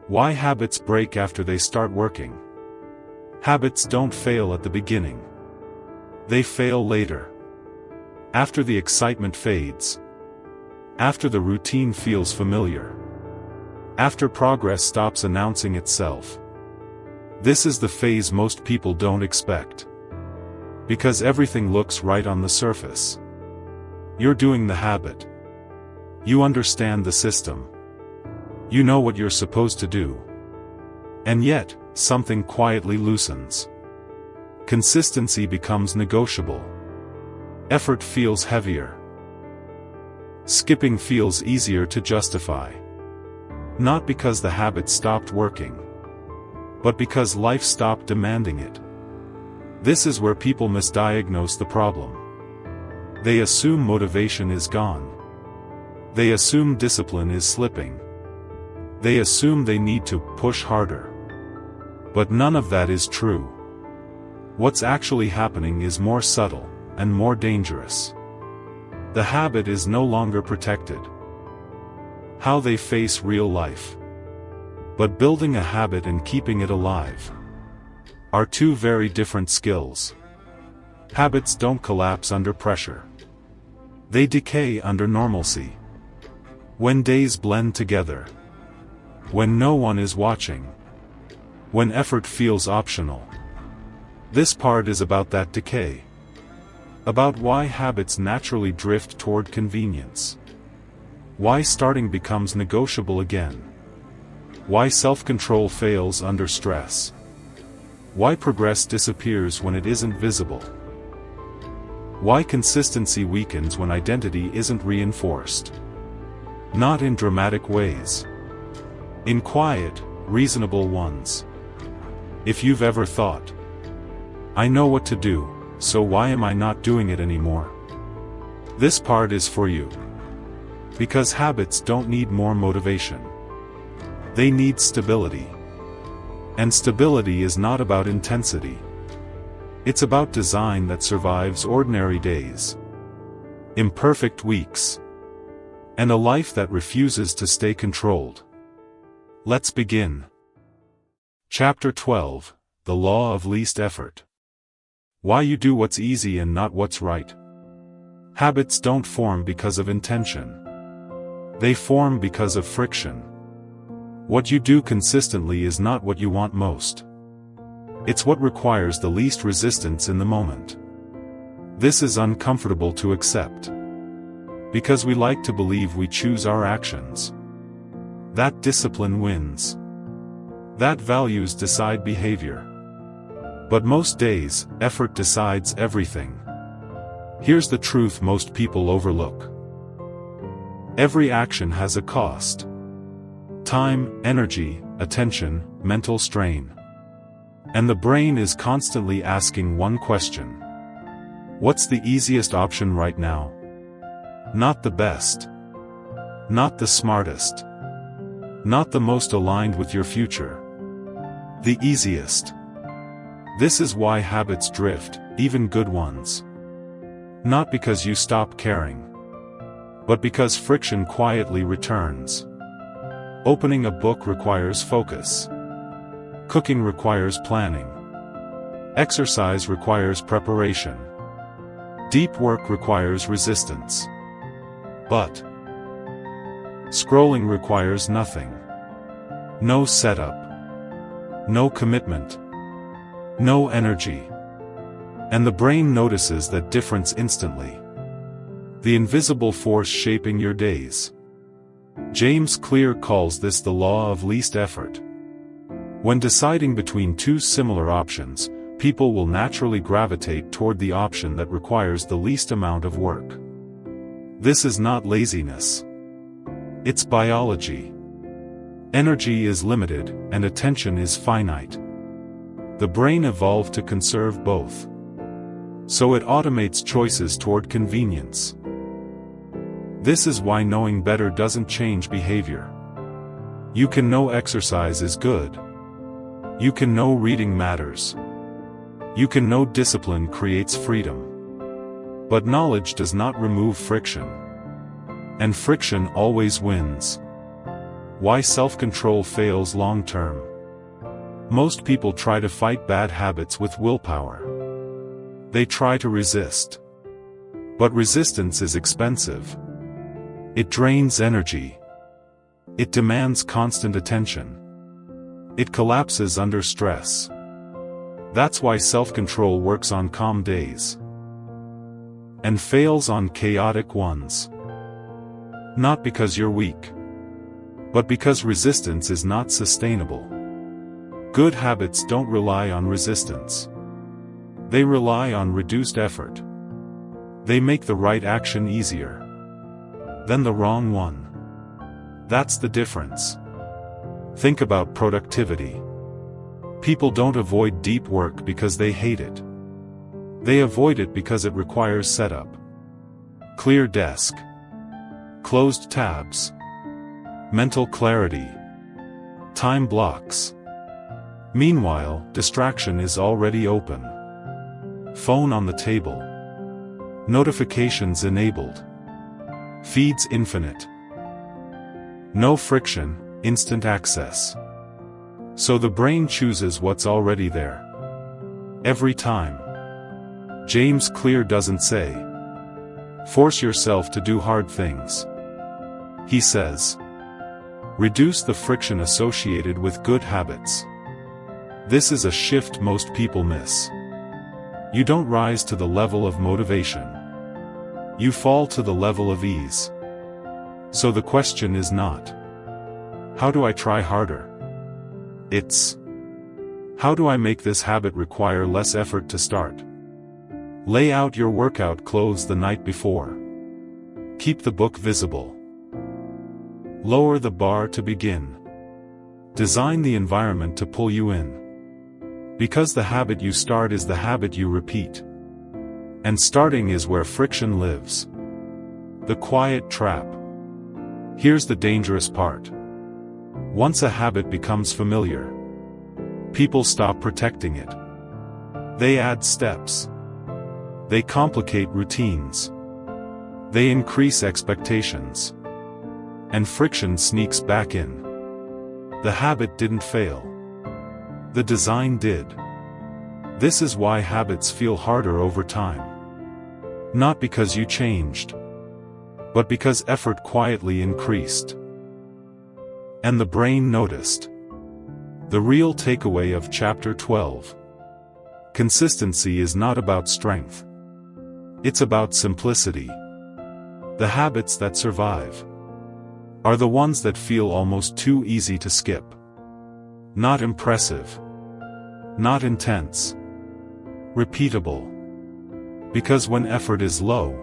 Why habits break after they start working. Habits don't fail at the beginning. They fail later. After the excitement fades. After the routine feels familiar. After progress stops announcing itself. This is the phase most people don't expect. Because everything looks right on the surface. You're doing the habit. You understand the system. You know what you're supposed to do. And yet, something quietly loosens. Consistency becomes negotiable. Effort feels heavier. Skipping feels easier to justify. Not because the habit stopped working, but because life stopped demanding it. This is where people misdiagnose the problem. They assume motivation is gone. They assume discipline is slipping. They assume they need to push harder. But none of that is true. What's actually happening is more subtle and more dangerous. The habit is no longer protected. How they face real life. But building a habit and keeping it alive are two very different skills. Habits don't collapse under pressure. They decay under normalcy. When days blend together. When no one is watching. When effort feels optional. This part is about that decay. About why habits naturally drift toward convenience. Why starting becomes negotiable again. Why self-control fails under stress. Why progress disappears when it isn't visible. Why consistency weakens when identity isn't reinforced. Not in dramatic ways. In quiet, reasonable ones. If you've ever thought, I know what to do, so why am I not doing it anymore? This part is for you. Because habits don't need more motivation. They need stability. And stability is not about intensity. It's about design that survives ordinary days. Imperfect weeks. And a life that refuses to stay controlled. Let's begin. Chapter 12, The Law of Least Effort. Why you do what's easy and not what's right. Habits don't form because of intention. They form because of friction. What you do consistently is not what you want most. It's what requires the least resistance in the moment. This is uncomfortable to accept. Because we like to believe we choose our actions. That discipline wins. That values decide behavior. But most days, effort decides everything. Here's the truth most people overlook. Every action has a cost. Time, energy, attention, mental strain. And the brain is constantly asking one question. What's the easiest option right now? Not the best. Not the smartest. Not the most aligned with your future. The easiest. This is why habits drift, even good ones. Not because you stop caring. But because friction quietly returns. Opening a book requires focus. Cooking requires planning. Exercise requires preparation. Deep work requires resistance. But scrolling requires nothing. No setup. No commitment. No energy. And the brain notices that difference instantly. The invisible force shaping your days. James Clear calls this the law of least effort. When deciding between two similar options, people will naturally gravitate toward the option that requires the least amount of work. This is not laziness. It's biology. Energy is limited, and attention is finite. The brain evolved to conserve both. So it automates choices toward convenience. This is why knowing better doesn't change behavior. You can know exercise is good. You can know reading matters. You can know discipline creates freedom. But knowledge does not remove friction. And friction always wins. Why self-control fails long-term. Most people try to fight bad habits with willpower. They try to resist. But resistance is expensive. It drains energy. It demands constant attention. It collapses under stress. That's why self-control works on calm days and fails on chaotic ones. Not because you're weak, but because resistance is not sustainable. Good habits don't rely on resistance. They rely on reduced effort. They make the right action easier than the wrong one. That's the difference. Think about productivity. People don't avoid deep work because they hate it. They avoid it because it requires setup. Clear desk. Closed tabs. Mental clarity. Time blocks. Meanwhile, distraction is already open. Phone on the table. Notifications enabled. Feeds infinite. No friction, instant access. So the brain chooses what's already there. Every time. James Clear doesn't say, force yourself to do hard things. He says, reduce the friction associated with good habits. This is a shift most people miss. You don't rise to the level of motivation. You fall to the level of ease. So the question is not, how do I try harder? It's, how do I make this habit require less effort to start? Lay out your workout clothes the night before. Keep the book visible. Lower the bar to begin. Design the environment to pull you in. Because the habit you start is the habit you repeat. And starting is where friction lives. The quiet trap. Here's the dangerous part. Once a habit becomes familiar, people stop protecting it. They add steps. They complicate routines. They increase expectations. And friction sneaks back in. The habit didn't fail. The design did. This is why habits feel harder over time. Not because you changed, but because effort quietly increased. And the brain noticed. The real takeaway of Chapter 12. Consistency is not about strength. It's about simplicity. The habits that survive are the ones that feel almost too easy to skip. Not impressive. Not intense. Repeatable. Because when effort is low,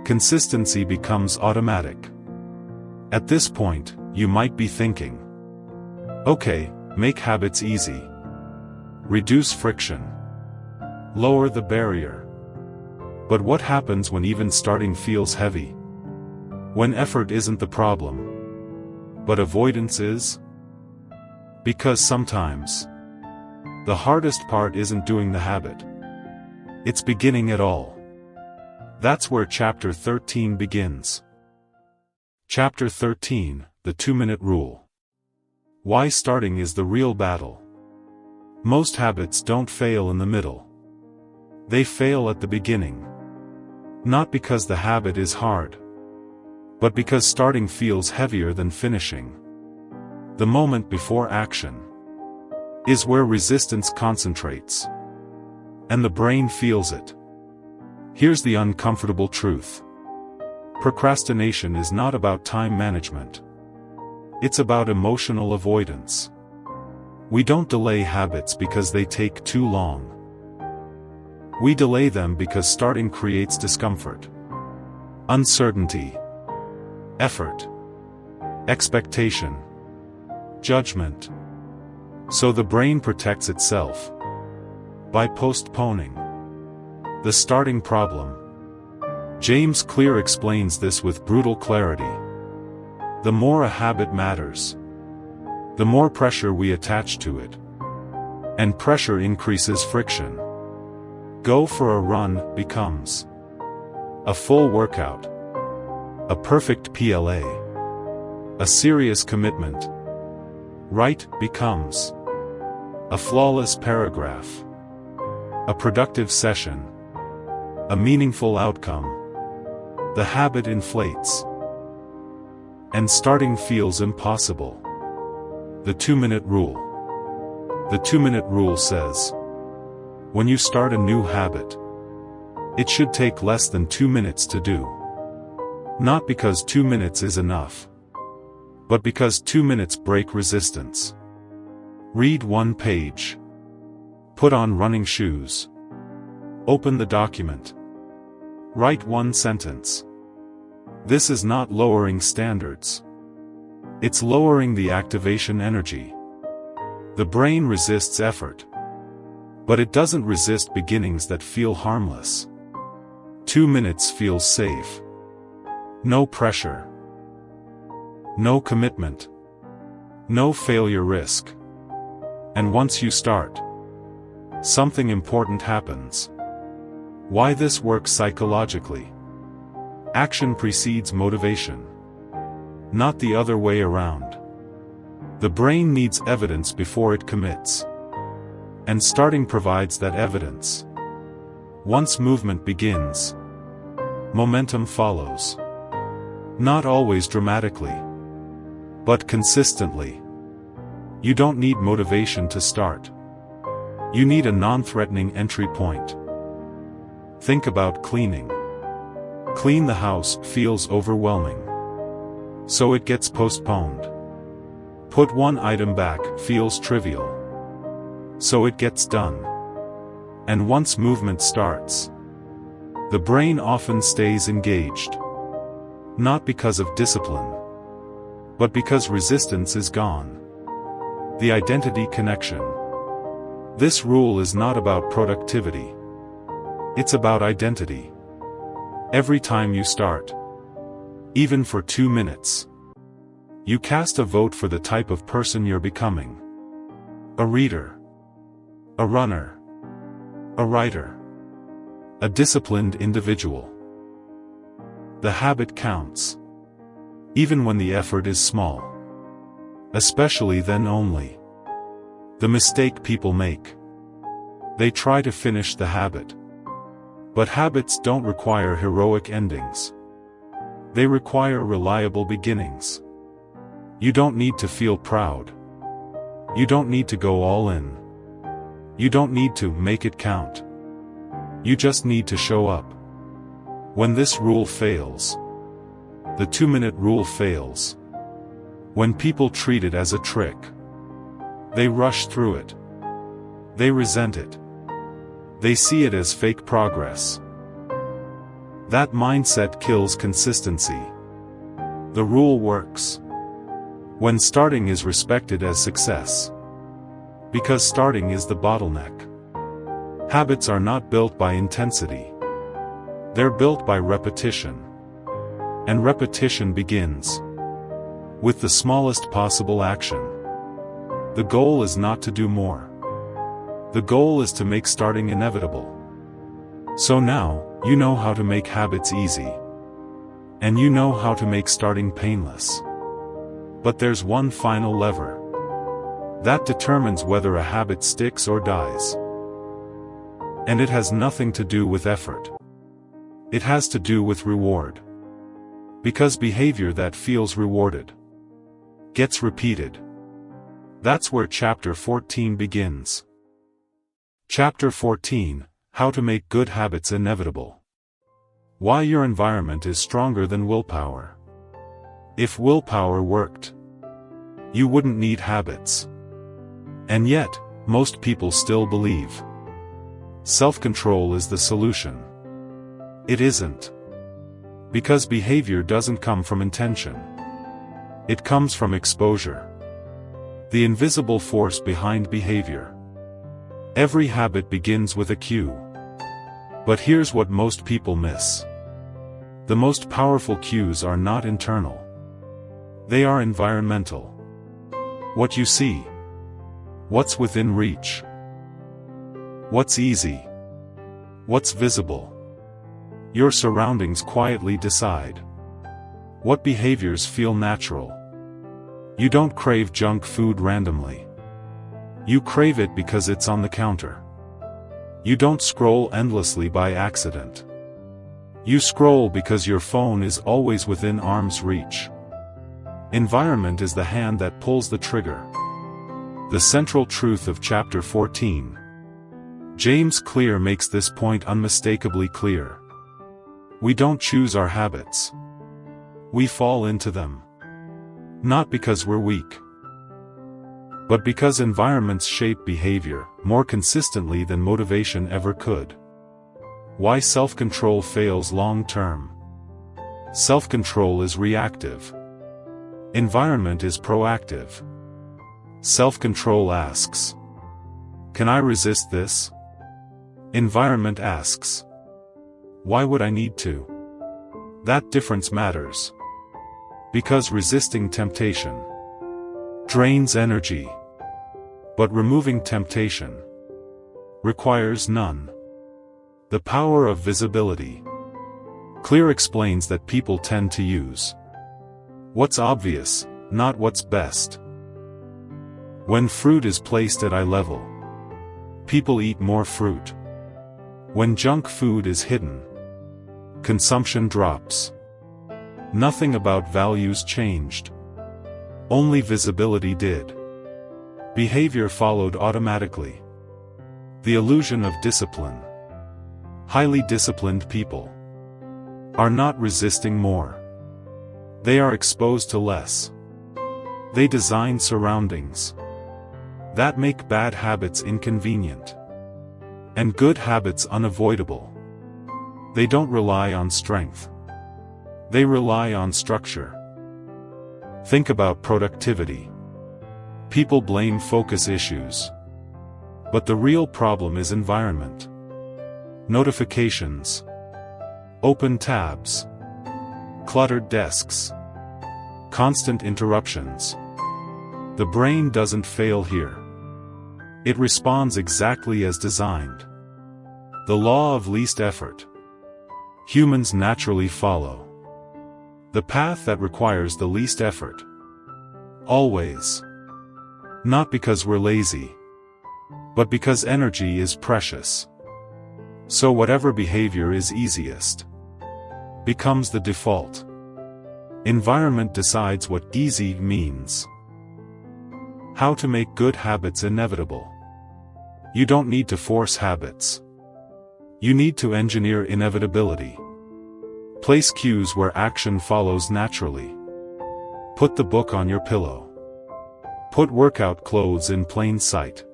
consistency becomes automatic. At this point, you might be thinking, okay, make habits easy. Reduce friction. Lower the barrier. But what happens when even starting feels heavy? When effort isn't the problem, but avoidance is? Because sometimes, the hardest part isn't doing the habit. It's beginning at all. That's where Chapter 13 begins. Chapter 13, the 2-minute rule. Why starting is the real battle. Most habits don't fail in the middle. They fail at the beginning. Not because the habit is hard, but because starting feels heavier than finishing. The moment before action is where resistance concentrates. And the brain feels it. Here's the uncomfortable truth. Procrastination is not about time management. It's about emotional avoidance. We don't delay habits because they take too long. We delay them because starting creates discomfort, uncertainty, effort, expectation, judgment. So the brain protects itself by postponing the starting problem. James Clear explains this with brutal clarity. The more a habit matters, the more pressure we attach to it. And pressure increases friction. Go for a run becomes a full workout, a perfect PLA. A serious commitment. Right becomes a flawless paragraph. A productive session. A meaningful outcome. The habit inflates. And starting feels impossible. The 2-minute rule. The 2-minute rule says, when you start a new habit, it should take less than 2 minutes to do. Not because 2 minutes is enough, but because 2 minutes break resistance. Read 1 page. Put on running shoes. Open the document. Write 1 sentence. This is not lowering standards. It's lowering the activation energy. The brain resists effort. But it doesn't resist beginnings that feel harmless. 2 minutes feels safe. No pressure. No commitment. No failure risk. And once you start, something important happens. Why this works psychologically. Action precedes motivation. Not the other way around. The brain needs evidence before it commits. And starting provides that evidence. Once movement begins, momentum follows. Not always dramatically, but consistently. You don't need motivation to start. You need a non-threatening entry point. Think about cleaning. Clean the house feels overwhelming. So it gets postponed. Put 1 item back feels trivial. So it gets done. And once movement starts, the brain often stays engaged. Not because of discipline, but because resistance is gone. The identity connection. This rule is not about productivity. It's about identity. Every time you start, even for 2 minutes, you cast a vote for the type of person you're becoming. A reader. A runner. A writer. A disciplined individual. The habit counts. Even when the effort is small. Especially then only. The mistake people make. They try to finish the habit. But habits don't require heroic endings. They require reliable beginnings. You don't need to feel proud. You don't need to go all in. You don't need to make it count. You just need to show up. When this rule fails, the 2-minute rule fails. When people treat it as a trick, they rush through it. They resent it. They see it as fake progress. That mindset kills consistency. The rule works when starting is respected as success. Because starting is the bottleneck. Habits are not built by intensity. They're built by repetition. And repetition begins with the smallest possible action. The goal is not to do more. The goal is to make starting inevitable. So now, you know how to make habits easy. And you know how to make starting painless. But there's one final lever that determines whether a habit sticks or dies. And it has nothing to do with effort. It has to do with reward. Because behavior that feels rewarded gets repeated. That's where Chapter 14 begins. Chapter 14, How to Make Good Habits Inevitable. Why your environment is stronger than willpower. If willpower worked, you wouldn't need habits. And yet, most people still believe self-control is the solution. It isn't. Because behavior doesn't come from intention. It comes from exposure. The invisible force behind behavior. Every habit begins with a cue. But here's what most people miss. The most powerful cues are not internal. They are environmental. What you see. What's within reach? What's easy? What's visible? Your surroundings quietly decide what behaviors feel natural, You don't crave junk food randomly. You crave it because it's on the counter. You don't scroll endlessly by accident. You scroll because your phone is always within arm's reach. Environment is the hand that pulls the trigger. The central truth of chapter 14. James Clear makes this point unmistakably clear. We don't choose our habits. We fall into them. Not because we're weak, but because environments shape behavior more consistently than motivation ever could. Why self-control fails long-term. Self-control is reactive. Environment is proactive. Self-control asks, can I resist this? Environment asks, why would I need to? That difference matters. Because resisting temptation drains energy, but removing temptation requires none. The power of visibility. Clear explains that people tend to use what's obvious, not what's best. When fruit is placed at eye level, people eat more fruit. When junk food is hidden, consumption drops. Nothing about values changed. Only visibility did. Behavior followed automatically. The illusion of discipline. Highly disciplined people are not resisting more. They are exposed to less. They design surroundings that make bad habits inconvenient and good habits unavoidable. They don't rely on strength. They rely on structure. Think about productivity. People blame focus issues. But the real problem is environment. Notifications, open tabs, cluttered desks, constant interruptions. The brain doesn't fail here. It responds exactly as designed. The law of least effort. Humans naturally follow the path that requires the least effort. Always. Not because we're lazy, but because energy is precious. So whatever behavior is easiest becomes the default. Environment decides what easy means. How to make good habits inevitable. You don't need to force habits. You need to engineer inevitability. Place cues where action follows naturally. Put the book on your pillow. Put workout clothes in plain sight.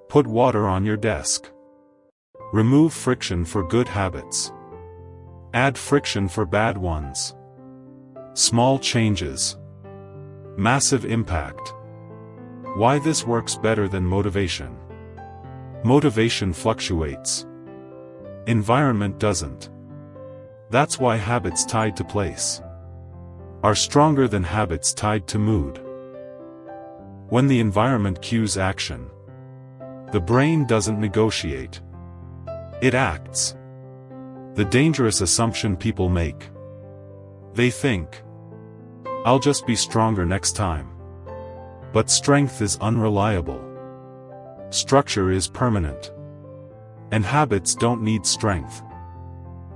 Put water on your desk. Remove friction for good habits. Add friction for bad ones. Small changes. Massive impact. Why this works better than motivation. Motivation fluctuates. Environment doesn't. That's why habits tied to place are stronger than habits tied to mood. When the environment cues action, the brain doesn't negotiate. It acts. The dangerous assumption people make. They think, I'll just be stronger next time. But strength is unreliable. Structure is permanent. And habits don't need strength.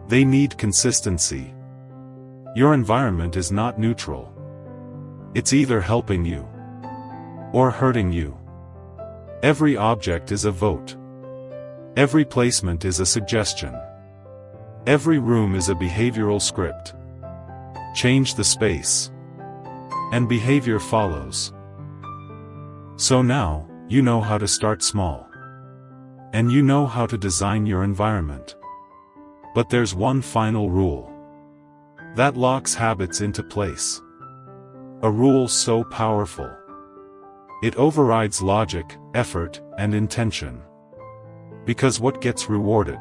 They need consistency. Your environment is not neutral. It's either helping you or hurting you. Every object is a vote. Every placement is a suggestion. Every room is a behavioral script. Change the space, and behavior follows. So now, you know how to start small. And you know how to design your environment. But there's one final rule that locks habits into place. A rule so powerful. It overrides logic, effort, and intention. Because what gets rewarded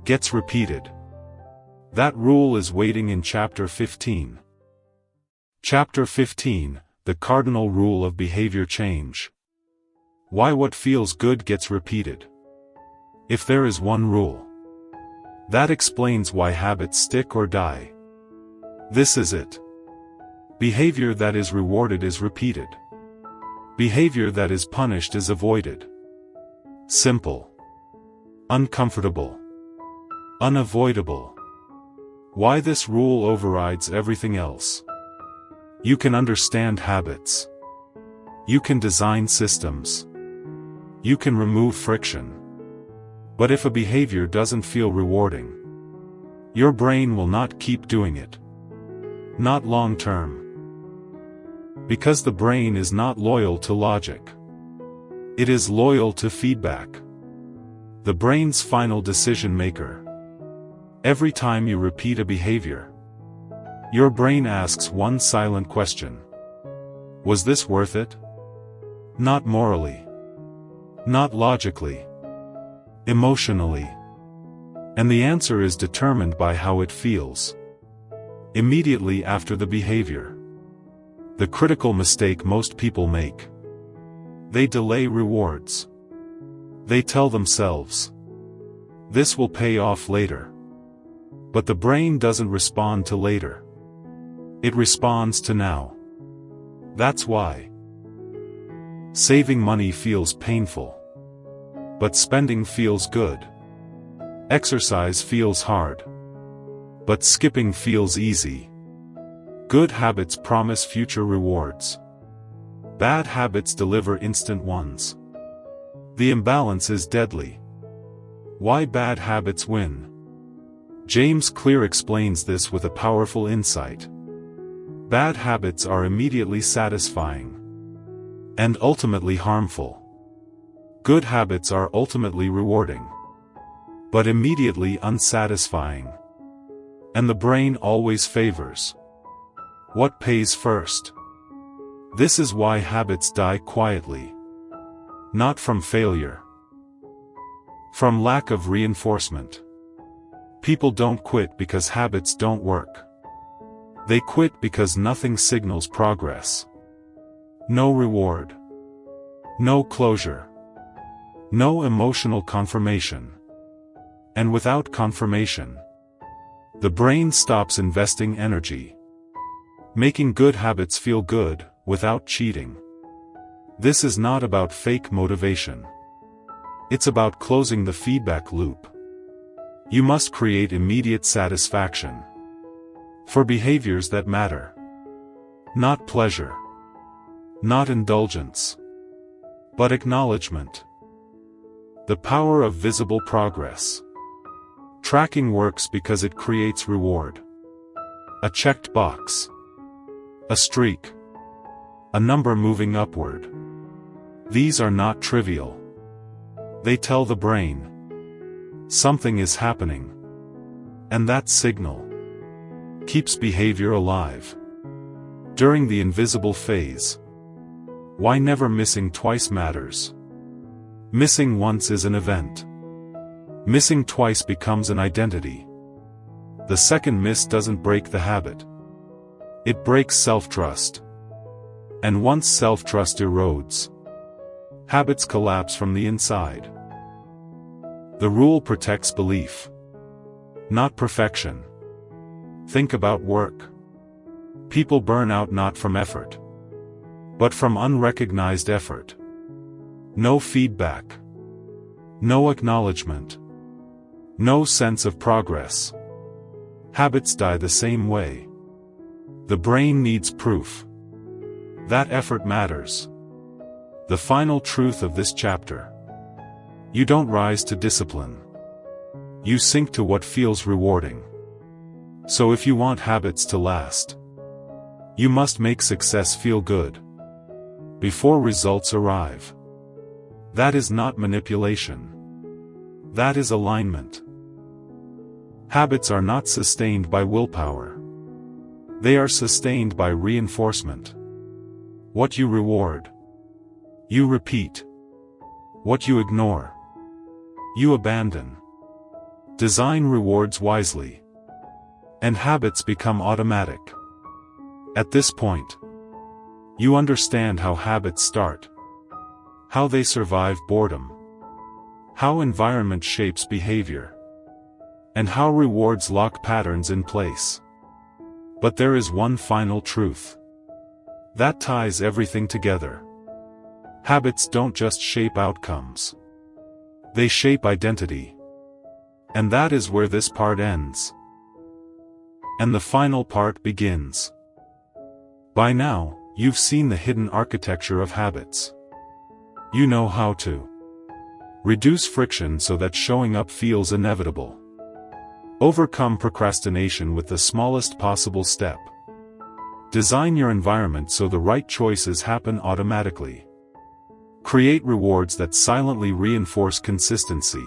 gets repeated. That rule is waiting in Chapter 15. Chapter 15, The Cardinal Rule of Behavior Change. Why what feels good gets repeated. If there is one rule that explains why habits stick or die, this is it. Behavior that is rewarded is repeated. Behavior that is punished is avoided. Simple. Uncomfortable. Unavoidable. Why this rule overrides everything else? You can understand habits. You can design systems. You can remove friction. But if a behavior doesn't feel rewarding, your brain will not keep doing it. Not long term. Because the brain is not loyal to logic. It is loyal to feedback. The brain's final decision maker. Every time you repeat a behavior, your brain asks one silent question. Was this worth it? Not morally. Not logically. Emotionally. And the answer is determined by how it feels. Immediately after the behavior. The critical mistake most people make. They delay rewards. They tell themselves, this will pay off later. But the brain doesn't respond to later. It responds to now. That's why saving money feels painful. But spending feels good. Exercise feels hard. But skipping feels easy. Good habits promise future rewards. Bad habits deliver instant ones. The imbalance is deadly. Why bad habits win? James Clear explains this with a powerful insight. Bad habits are immediately satisfying and ultimately harmful. Good habits are ultimately rewarding, but immediately unsatisfying. And the brain always favors what pays first. This is why habits die quietly. Not from failure. From lack of reinforcement. People don't quit because habits don't work. They quit because nothing signals progress. No reward. No closure. No emotional confirmation. And without confirmation, the brain stops investing energy. Making good habits feel good, without cheating. This is not about fake motivation. It's about closing the feedback loop. You must create immediate satisfaction. For behaviors that matter. Not pleasure. Not indulgence. But acknowledgement. The power of visible progress. Tracking works because it creates reward. A checked box. A streak. A number moving upward. These are not trivial. They tell the brain something is happening. And that signal keeps behavior alive. During the invisible phase. Why never missing twice matters. Missing once is an event. Missing twice becomes an identity. The second miss doesn't break the habit. It breaks self-trust. And once self-trust erodes, habits collapse from the inside. The rule protects belief. Not perfection. Think about work. People burn out not from effort, but from unrecognized effort. No feedback. No acknowledgement. No sense of progress. Habits die the same way. The brain needs proof. That effort matters. The final truth of this chapter. You don't rise to discipline. You sink to what feels rewarding. So if you want habits to last, you must make success feel good before results arrive. That is not manipulation. That is alignment. Habits are not sustained by willpower. They are sustained by reinforcement. What you reward, you repeat. What you ignore, you abandon. Design rewards wisely, and habits become automatic. At this point, you understand how habits start, how they survive boredom, how environment shapes behavior, and how rewards lock patterns in place. But there is one final truth. That ties everything together. Habits don't just shape outcomes. They shape identity. And that is where this part ends. And the final part begins. By now, you've seen the hidden architecture of habits. You know how to reduce friction so that showing up feels inevitable. Overcome procrastination with the smallest possible step. Design your environment so the right choices happen automatically. Create rewards that silently reinforce consistency.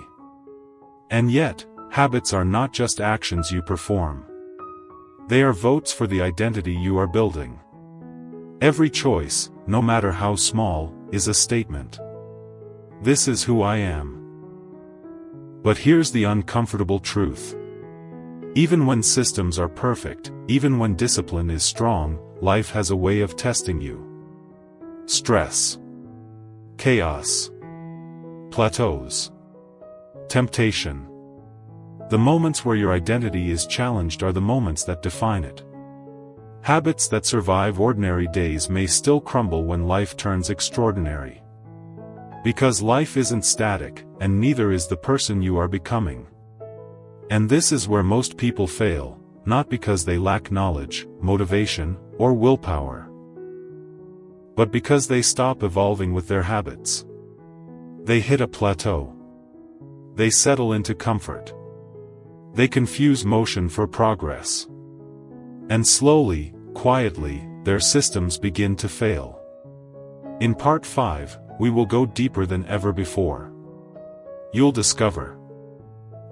And yet, habits are not just actions you perform. They are votes for the identity you are building. Every choice, no matter how small, is a statement. This is who I am. But here's the uncomfortable truth. Even when systems are perfect, even when discipline is strong, life has a way of testing you. Stress. Chaos. Plateaus. Temptation. The moments where your identity is challenged are the moments that define it. Habits that survive ordinary days may still crumble when life turns extraordinary. Because life isn't static, and neither is the person you are becoming. And this is where most people fail, not because they lack knowledge, motivation, or willpower, but because they stop evolving with their habits. They hit a plateau. They settle into comfort. They confuse motion for progress. And slowly, quietly, their systems begin to fail. In Part 5, we will go deeper than ever before. You'll discover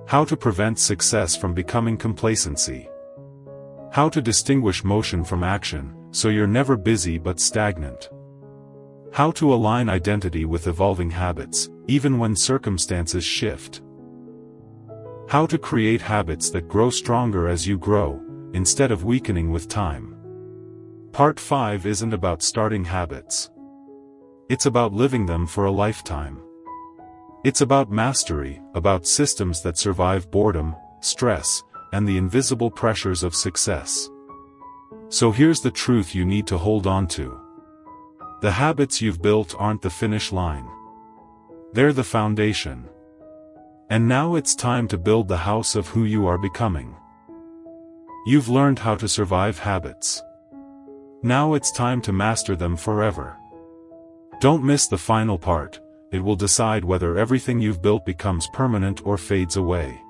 how to prevent success from becoming complacency. How to distinguish motion from action, so you're never busy but stagnant. How to align identity with evolving habits, even when circumstances shift. How to create habits that grow stronger as you grow, instead of weakening with time. Part 5 isn't about starting habits. It's about living them for a lifetime. It's about mastery, about systems that survive boredom, stress, and the invisible pressures of success. So here's the truth you need to hold on to. The habits you've built aren't the finish line. They're the foundation. And now it's time to build the house of who you are becoming. You've learned how to survive habits. Now it's time to master them forever. Don't miss the final part. It will decide whether everything you've built becomes permanent or fades away.